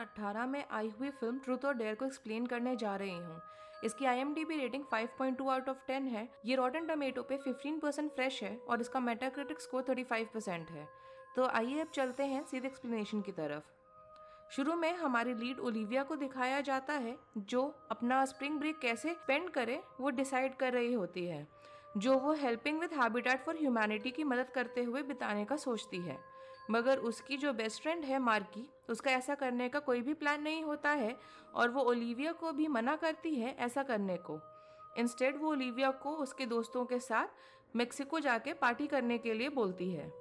2018 में आई हुई film truth और डेयर को एक्सप्लेन करने जा रही हूँ। इसकी IMDb रेटिंग 5.2 आउट ऑफ 10 है। ये रॉटन टमेटो पे 15% फ्रेश है और इसका मेटाक्रिटिक स्कोर 35% है। तो आइए अब चलते हैं सीधे एक्सप्लेनेशन की तरफ। शुरू में हमारी लीड ओलिविया को दिखाया जाता है, जो अपना स्प्रिंग ब्रेक कैसे स्पेंड करे वो डिसाइड कर रही होती है, जो वो helping with habitat for humanity की मदद करते हुए बिताने का सोचती है। मगर उसकी जो बेस्ट फ्रेंड है मार्की, उसका ऐसा करने का कोई भी प्लान नहीं होता है और वो ओलिविया को भी मना करती है ऐसा करने को। इंस्टेड वो ओलिविया को उसके दोस्तों के साथ मेक्सिको जाके पार्टी करने के लिए बोलती है।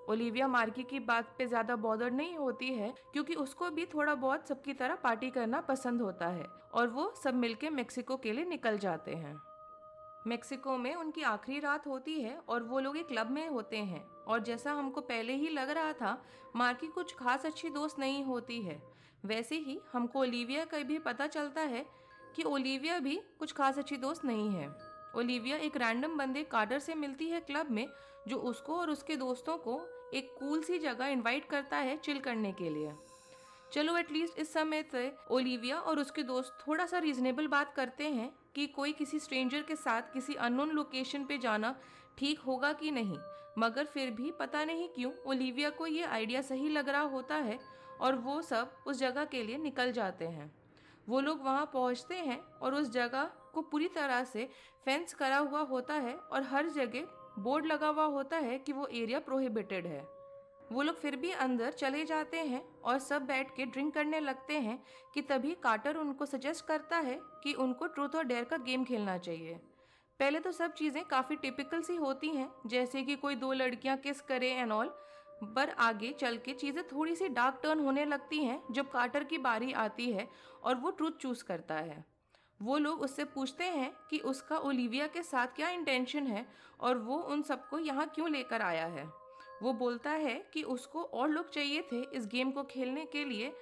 ओलिविया मार्की की बात पे ज़्यादा बॉदर नहीं होती है, क्योंकि उसको भी थोड़ा बहुत सबकी तरह पार्टी करना पसंद होता है और वो सब मिलके मेक्सिको के लिए निकल जाते हैं। मेक्सिको में उनकी आखिरी रात होती है और वो लोग एक क्लब में होते हैं और जैसा हमको पहले ही लग रहा था, मार्की कुछ खास अच्छी दोस्त नहीं होती है। वैसे ही हमको ओलिविया का भी पता चलता है कि ओलिविया भी कुछ खास अच्छी दोस्त नहीं है। ओलिविया एक रैंडम बंदे कार्टर से मिलती है क्लब में, जो उसको और उसके दोस्तों को एक कूल सी जगह इनवाइट करता है चिल करने के लिए। चलो एटलीस्ट इस समय तक ओलिविया और उसके दोस्त थोड़ा सा रीजनेबल बात करते हैं कि कोई किसी स्ट्रेंजर के साथ किसी अननोन लोकेशन पे जाना ठीक होगा कि नहीं। मगर फिर भी पता नहीं क्यों ओलिविया को ये आइडिया सही लग रहा होता है और वो सब उस जगह के लिए निकल जाते हैं। वो लोग वहाँ पहुँचते हैं और उस जगह को पूरी तरह से फेंस करा हुआ होता है और हर जगह बोर्ड लगा हुआ होता है कि वो एरिया प्रोहिबिटेड है। वो लोग फिर भी अंदर चले जाते हैं और सब बैठ के ड्रिंक करने लगते हैं कि तभी कार्टर उनको सजेस्ट करता है कि उनको ट्रूथ और डेयर का गेम खेलना चाहिए। पहले तो सब चीज़ें काफ़ी टिपिकल सी होती हैं, जैसे कि कोई दो लड़कियां किस करें एंड ऑल। पर आगे चल के चीज़ें थोड़ी सी डार्क टर्न होने लगती हैं जब कार्टर की बारी आती है और वो ट्रूथ चूज़ करता है। वो लोग उससे पूछते हैं कि उसका ओलिविया के साथ क्या इंटेंशन है और वो उन सबको यहाँ क्यों लेकर आया है। वो बोलता है कि उसको और लोग चाहिए थे इस गेम को खेलने के लिए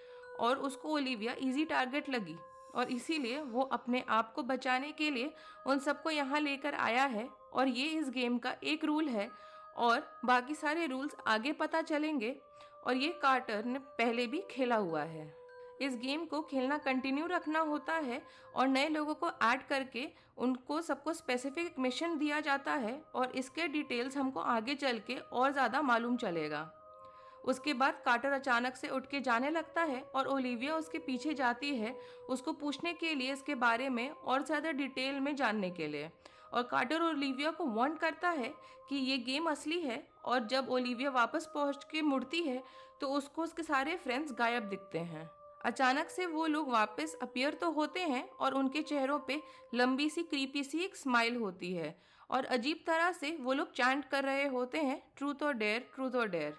और उसको ओलिविया इजी टारगेट लगी और इसीलिए वो अपने आप को बचाने के लिए उन सबको यहाँ लेकर आया है। और ये इस गेम का एक रूल है और बाकी सारे रूल्स आगे पता चलेंगे और ये कार्टर ने पहले भी खेला हुआ है। इस गेम को खेलना कंटिन्यू रखना होता है और नए लोगों को ऐड करके उनको सबको स्पेसिफिक मिशन दिया जाता है और इसके डिटेल्स हमको आगे चल के और ज़्यादा मालूम चलेगा। उसके बाद कार्टर अचानक से उठ के जाने लगता है और ओलिविया उसके पीछे जाती है उसको पूछने के लिए इसके बारे में और ज़्यादा डिटेल में जानने के लिए। और कार्टर ओलिविया को वार्न करता है कि ये गेम असली है और जब ओलिविया वापस पहुंच के मुड़ती है तो उसको उसके सारे फ्रेंड्स गायब दिखते हैं। अचानक से वो लोग वापस अपीयर तो होते हैं और उनके चेहरों पे लंबी सी क्रीपी सी एक स्माइल होती है और अजीब तरह से वो लोग चैंट कर रहे होते हैं ट्रूथ और डेयर, ट्रूथ और डेयर।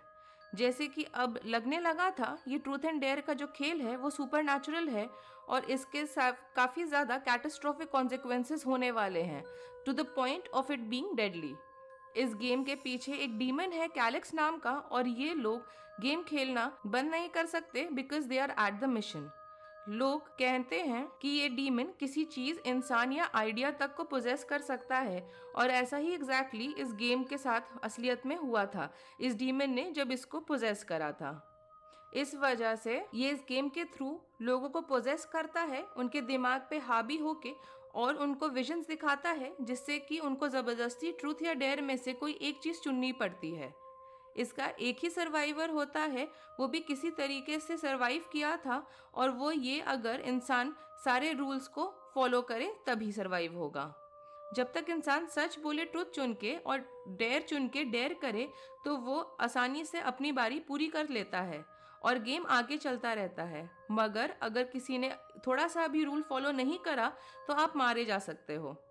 जैसे कि अब लगने लगा था ये ट्रूथ एंड डेयर का जो खेल है वो सुपरनैचुरल है और इसके साथ काफ़ी ज़्यादा कैटास्ट्रोफिक कॉन्सिक्वेंसेस होने वाले हैं, to the point of it being deadly. इस गेम के पीछे एक डीमन है कैलिक्स नाम का और ये लोग गेम खेलना बंद नहीं कर सकते because they are at the mission. लोग कहते हैं कि ये डीमन किसी चीज, इंसान या आइडिया तक को पोजेस कर सकता है और ऐसा ही एग्जैक्टली इस गेम के साथ असलियत में हुआ था इस डीमन ने जब इसको पोजेस करा था। इस वजह से ये इस गेम के थ्रू लोगों को पोजेस करता है, उनके दिमाग पे हावी होके और उनको विजन्स दिखाता है जिससे कि उनको ज़बरदस्ती ट्रूथ या डेयर में से कोई एक चीज़ चुननी पड़ती है। इसका एक ही सर्वाइवर होता है, वो भी किसी तरीके से सर्वाइव किया था और वो ये अगर इंसान सारे रूल्स को फॉलो करे तभी सर्वाइव होगा। जब तक इंसान सच बोले ट्रूथ चुन के और डेयर चुन के डेयर करे तो वो आसानी से अपनी बारी पूरी कर लेता है और गेम आगे चलता रहता है। मगर अगर किसी ने थोड़ा सा भी रूल फॉलो नहीं करा तो आप मारे जा सकते हो।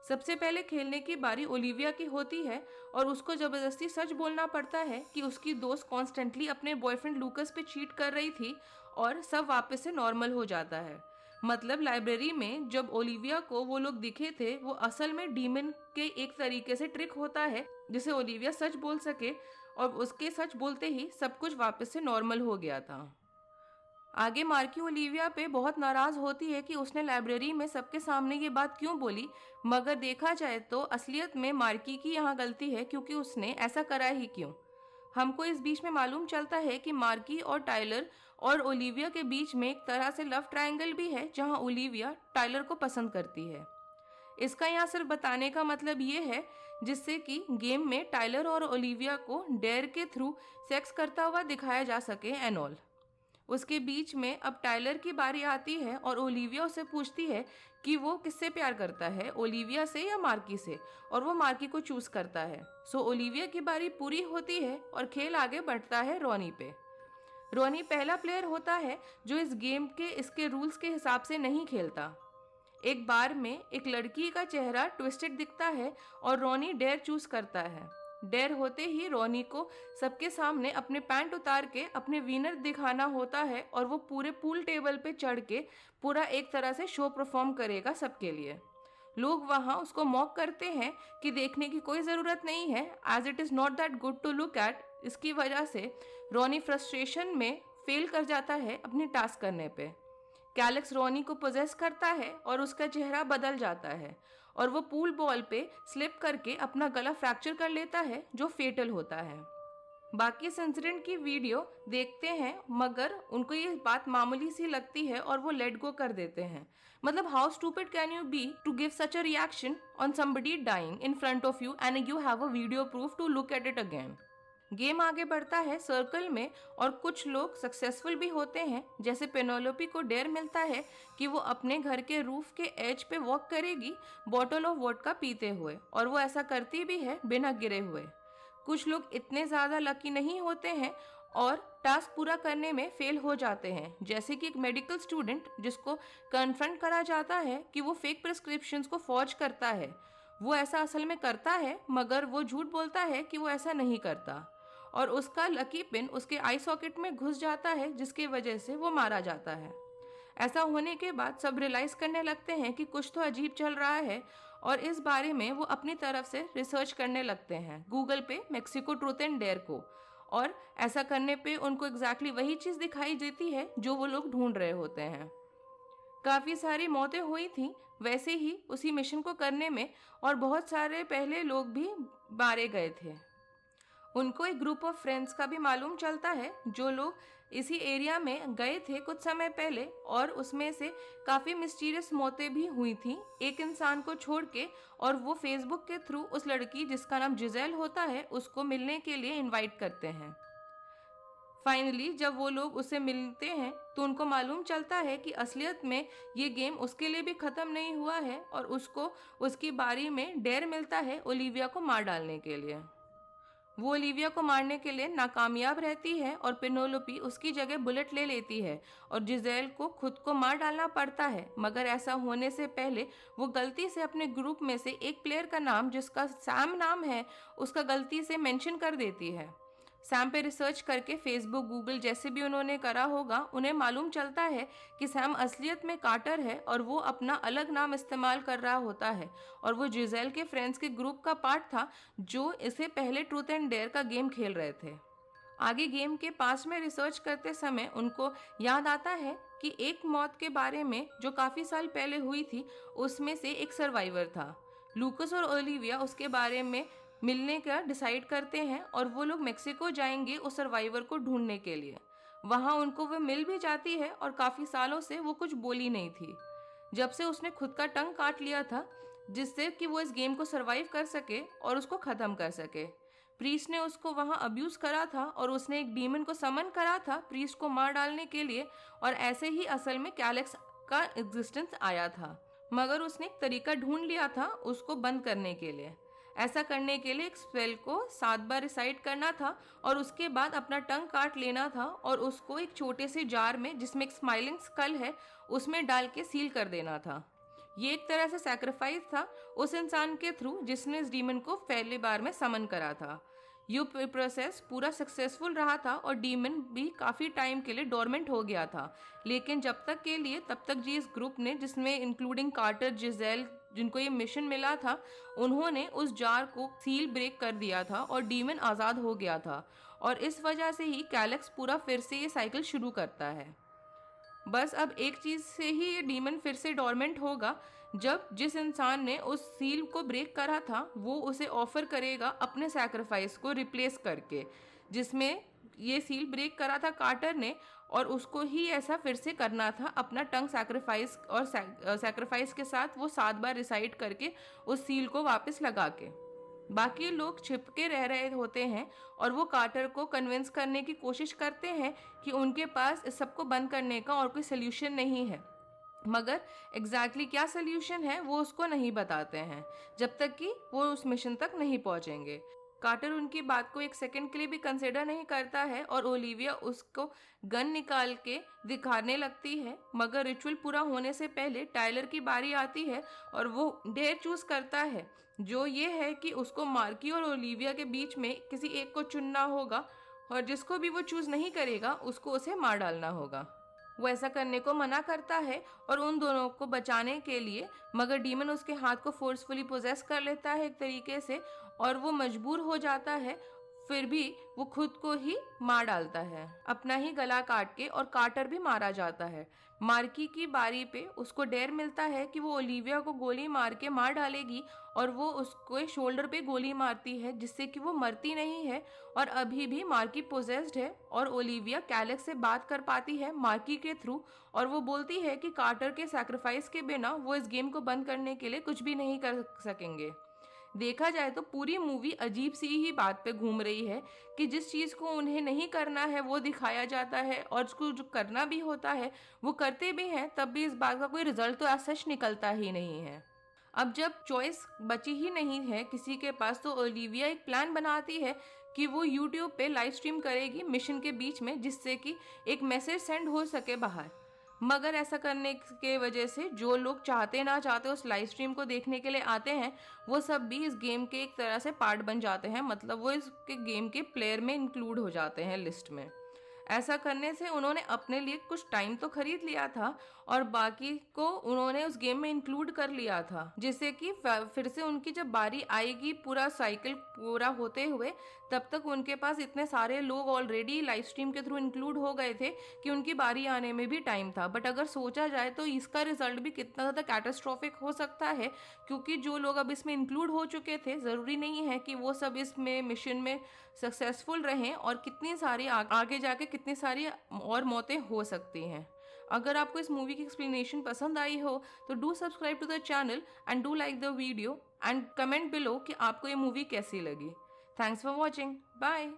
सबसे पहले खेलने की बारी ओलिविया की होती है और उसको ज़बरदस्ती सच बोलना पड़ता है कि उसकी दोस्त कॉन्स्टेंटली अपने बॉयफ्रेंड लूकस पे चीट कर रही थी और सब वापस से नॉर्मल हो जाता है। मतलब लाइब्रेरी में जब ओलिविया को वो लोग दिखे थे वो असल में डीमन के एक तरीके से ट्रिक होता है जिसे ओलिविया सच बोल सके और उसके सच बोलते ही सब कुछ वापस से नॉर्मल हो गया था। आगे मार्की ओलिविया पे बहुत नाराज होती है कि उसने लाइब्रेरी में सबके सामने ये बात क्यों बोली, मगर देखा जाए तो असलियत में मार्की की यहाँ गलती है क्योंकि उसने ऐसा करा ही क्यों। हमको इस बीच में मालूम चलता है कि मार्की और टाइलर और ओलिविया के बीच में एक तरह से लव ट्रायंगल भी है जहां ओलिविया टाइलर को पसंद करती है। इसका यहाँ सिर्फ बताने का मतलब ये है जिससे कि गेम में टाइलर और ओलिविया को डेयर के थ्रू सेक्स करता हुआ दिखाया जा सके एंड ऑल। उसके बीच में अब टाइलर की बारी आती है और ओलिविया उसे पूछती है कि वो किससे प्यार करता है, ओलिविया से या मार्की से, और वो मार्की को चूज करता है। सो ओलिविया की बारी पूरी होती है और खेल आगे बढ़ता है रॉनी पे। रॉनी पहला प्लेयर होता है जो इस गेम के इसके रूल्स के हिसाब से नहीं खेलता। एक बार में एक लड़की का चेहरा ट्विस्टेड दिखता है और रॉनी डेयर चूज करता है। डेयर होते ही रॉनी को सबके सामने अपने पैंट उतार के अपने वीनर दिखाना होता है और वो पूरे पूल टेबल पे चढ़ के पूरा एक तरह से शो परफॉर्म करेगा सबके लिए। लोग वहाँ उसको मॉक करते हैं कि देखने की कोई ज़रूरत नहीं है, as it is not that good to look at. इसकी वजह से रॉनी फ्रस्ट्रेशन में फेल कर जाता है अपनी टास्क करने पे। कैलेक्स रॉनी को पोजेस करता है और उसका चेहरा बदल जाता है और वो पूल बॉल पे स्लिप करके अपना गला फ्रैक्चर कर लेता है जो फेटल होता है। बाकी इस इंसिडेंट की वीडियो देखते हैं मगर उनको ये बात मामूली सी लगती है और वो लेट गो कर देते हैं। मतलब how stupid can you be to give such a reaction on somebody dying in front of you and you have a video proof to look at it again. Game आगे बढ़ता है circle में और कुछ लोग सक्सेसफुल भी होते हैं। जैसे पेनोलोपी को डेयर मिलता है कि वो अपने घर के रूफ के एज पे वॉक करेगी बॉटल ऑफ वोडका पीते हुए, और वो ऐसा करती भी है बिना गिरे हुए। कुछ लोग इतने ज़्यादा लकी नहीं होते हैं और टास्क पूरा करने में फेल हो जाते हैं, जैसे कि एक मेडिकल स्टूडेंट जिसको कन्फ्रंट करा जाता है कि वो फेक प्रिस्क्रिप्शंस को फॉर्ज करता है। वो ऐसा असल में करता है मगर वो झूठ बोलता है कि वो ऐसा नहीं करता, और उसका लकी पिन उसके आई सॉकेट में घुस जाता है जिसकी वजह से वो मारा जाता है। ऐसा होने के बाद सब रियलाइज करने लगते हैं कि कुछ तो अजीब चल रहा है और इस बारे में वो अपनी तरफ से रिसर्च करने लगते हैं गूगल पे मेक्सिको ट्रूथ एंड डेयर को, और ऐसा करने पे उनको एग्जैक्टली वही चीज़ दिखाई देती है जो वो लोग ढूंढ रहे होते हैं। काफ़ी सारी मौतें हुई थी वैसे ही उसी मिशन को करने में, और बहुत सारे पहले लोग भी मारे गए थे। उनको एक ग्रुप ऑफ फ्रेंड्स का भी मालूम चलता है जो लोग इसी एरिया में गए थे कुछ समय पहले, और उसमें से काफ़ी मिस्टीरियस मौतें भी हुई थी एक इंसान को छोड़ के, और वो फेसबुक के थ्रू उस लड़की जिसका नाम जिजेल होता है उसको मिलने के लिए इनवाइट करते हैं। फाइनली जब वो लोग उससे मिलते हैं तो उनको मालूम चलता है कि असलियत में ये गेम उसके लिए भी ख़त्म नहीं हुआ है और उसको उसकी बारी में डेयर मिलता है ओलिविया को मार डालने के लिए। वो ओलिविया को मारने के लिए नाकामयाब रहती है और पेनोलोपी उसकी जगह बुलेट ले लेती है और जिजेल को खुद को मार डालना पड़ता है। मगर ऐसा होने से पहले वो गलती से अपने ग्रुप में से एक प्लेयर का नाम जिसका सैम नाम है उसका गलती से मेंशन कर देती है। सैम पे रिसर्च करके फेसबुक गूगल जैसे भी उन्होंने करा होगा उन्हें मालूम चलता है कि सैम असलियत में कार्टर है और वो अपना अलग नाम इस्तेमाल कर रहा होता है, और वो जिजेल के फ्रेंड्स के ग्रुप का पार्ट था जो इसे पहले ट्रूथ एंड डेयर का गेम खेल रहे थे। आगे गेम के पास में रिसर्च करते समय उनको याद आता है कि एक मौत के बारे में जो काफ़ी साल पहले हुई थी उसमें से एक सर्वाइवर था। लूकस और ओलिविया उसके बारे में मिलने का डिसाइड करते हैं और वो लोग मेक्सिको जाएंगे उस सर्वाइवर को ढूंढने के लिए। वहाँ उनको वो मिल भी जाती है और काफ़ी सालों से वो कुछ बोली नहीं थी, जब से उसने खुद का टंग काट लिया था जिससे कि वो इस गेम को सरवाइव कर सके और उसको ख़त्म कर सके। प्रीस्ट ने उसको वहाँ अब्यूज़ करा था और उसने एक डीमन को समन करा था प्रीस्ट को मार डालने के लिए, और ऐसे ही असल में कैलेक्स का एग्जिस्टेंस आया था। मगर उसने एक तरीका ढूंढ लिया था उसको बंद करने के लिए। ऐसा करने के लिए एक स्पेल को 7 बार रिसाइट करना था और उसके बाद अपना टंग काट लेना था और उसको एक छोटे से जार में जिसमें एक स्माइलिंग स्कल है उसमें डाल के सील कर देना था। ये एक तरह से सैक्रिफाइस था उस इंसान के थ्रू जिसने इस डीमन को पहली बार में समन करा था। ये प्रोसेस पूरा सक्सेसफुल रहा था और डीमन भी काफ़ी टाइम के लिए डोरमेंट हो गया था, लेकिन जब तक के लिए तब तक जी इस ग्रुप ने जिसमें इंक्लूडिंग कार्टर, जिजेल जिनको ये मिशन मिला था, उन्होंने उस जार को सील ब्रेक कर दिया था और डीमन आज़ाद हो गया था, और इस वजह से ही कैलेक्स पूरा फिर से ये साइकिल शुरू करता है। बस अब एक चीज़ से ही ये डीमन फिर से डोरमेंट होगा, जब जिस इंसान ने उस सील को ब्रेक करा था वो उसे ऑफर करेगा अपने सैक्रिफाइस को रिप्लेस करके, जिसमें ये सील ब्रेक करा था कार्टर ने और उसको ही ऐसा फिर से करना था अपना टंग सैक्रिफाइस और सैक्रिफाइस के साथ वो 7 बार रिसाइट करके उस सील को वापस लगा के। बाकी लोग छिपके रह रहे होते हैं और वो कार्टर को कन्विंस करने की कोशिश करते हैं कि उनके पास इस सबको बंद करने का और कोई सोल्यूशन नहीं है, मगर एग्जैक्टली क्या सोल्यूशन है वो उसको नहीं बताते हैं जब तक कि वो उस मिशन तक नहीं पहुंचेंगे। कार्टर उनकी बात को एक सेकंड के लिए भी कंसिडर नहीं करता है और ओलिविया उसको गन निकाल के दिखाने लगती है, मगर रिचुअल पूरा होने से पहले टाइलर की बारी आती है और वो डेयर चूज करता है, जो ये है कि उसको मार्की और ओलिविया के बीच में किसी एक को चुनना होगा और जिसको भी वो चूज नहीं करेगा उसको उसे मार डालना होगा। वो ऐसा करने को मना करता है और उन दोनों को बचाने के लिए, मगर डीमन उसके हाथ को फोर्सफुली पोजेस कर लेता है एक तरीके से और वो मजबूर हो जाता है, फिर भी वो खुद को ही मार डालता है, अपना ही गला काट के, और कार्टर भी मारा जाता है। मार्की की बारी पे उसको डेयर मिलता है कि वो ओलिविया को गोली मार के मार डालेगी और वो उसको शोल्डर पे गोली मारती है जिससे कि वो मरती नहीं है और अभी भी मार्की पोजेस्ड है और ओलिविया कैलेक्स से बात कर पाती है मार्की के थ्रू और वो बोलती है कि कार्टर के सैक्रिफाइस के बिना वो इस गेम को बंद करने के लिए कुछ भी नहीं कर सकेंगे। देखा जाए तो पूरी मूवी अजीब सी ही बात पे घूम रही है कि जिस चीज़ को उन्हें नहीं करना है वो दिखाया जाता है और उसको जो करना भी होता है वो करते भी हैं, तब भी इस बात का कोई रिजल्ट तो सच निकलता ही नहीं है। अब जब चॉइस बची ही नहीं है किसी के पास तो ओलिविया एक प्लान बनाती है कि वो यूट्यूब पे लाइव स्ट्रीम करेगी मिशन के बीच में, जिससे कि एक मैसेज सेंड हो सके बाहर। मगर ऐसा करने के वजह से जो लोग चाहते ना चाहते उस लाइव स्ट्रीम को देखने के लिए आते हैं वो सब भी इस गेम के एक तरह से पार्ट बन जाते हैं, मतलब वो इसके गेम के प्लेयर में इंक्लूड हो जाते हैं लिस्ट में। ऐसा करने से उन्होंने अपने लिए कुछ टाइम तो खरीद लिया था और बाकी को उन्होंने उस गेम में इंक्लूड कर लिया था, जिससे कि फिर से उनकी जब बारी आएगी पूरा साइकिल पूरा होते हुए तब तक उनके पास इतने सारे लोग ऑलरेडी लाइव स्ट्रीम के थ्रू इंक्लूड हो गए थे कि उनकी बारी आने में भी टाइम था। बट अगर सोचा जाए तो इसका रिजल्ट भी कितना ज़्यादा कैटास्ट्रॉफिक हो सकता है, क्योंकि जो लोग अब इसमें इंक्लूड हो चुके थे ज़रूरी नहीं है कि वो सब इसमें मिशन में सक्सेसफुल रहें और कितनी सारी आगे जाके कितनी सारी और मौतें हो सकती हैं। अगर आपको इस मूवी की एक्सप्लेनेशन पसंद आई हो तो do subscribe to the channel and do like the video and comment below कि आपको ये मूवी कैसी लगी। Thanks for watching, bye.